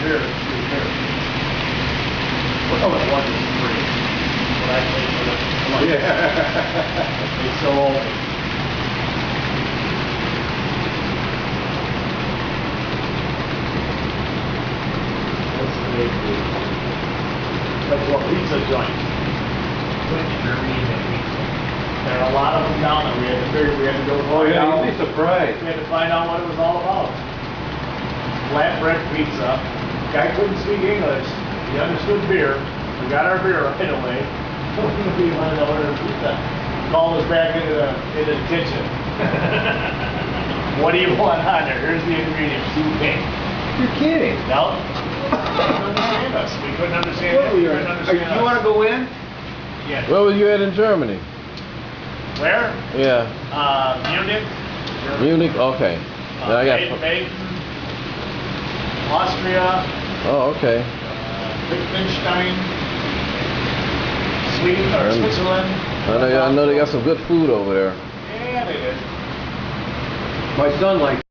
beer, cheap beer. Well, it wasn't free. But I paid for it. It's so old. What's the big deal? That's what pizza joint. Went to Germany and had pizza. There are a lot of them down there. We had to figure, we had to go find out. You'd be surprised. We had to find out what it was all about. Flatbread pizza. Guy couldn't speak English. He understood beer. We got our beer right away. We wanted to order pizza. Called us back into the kitchen. What do you want on there? Here's the ingredients. You're kidding. No. We couldn't understand it. We couldn't understand us. You want to go in? Yes. Where were you at in Germany? Where? Yeah. Munich. Germany. Munich. Okay. Then I got. Baden, Austria. Oh, okay. Liechtenstein. Sweden or Switzerland. I know they got some good food over there. Yeah, they did. My son likes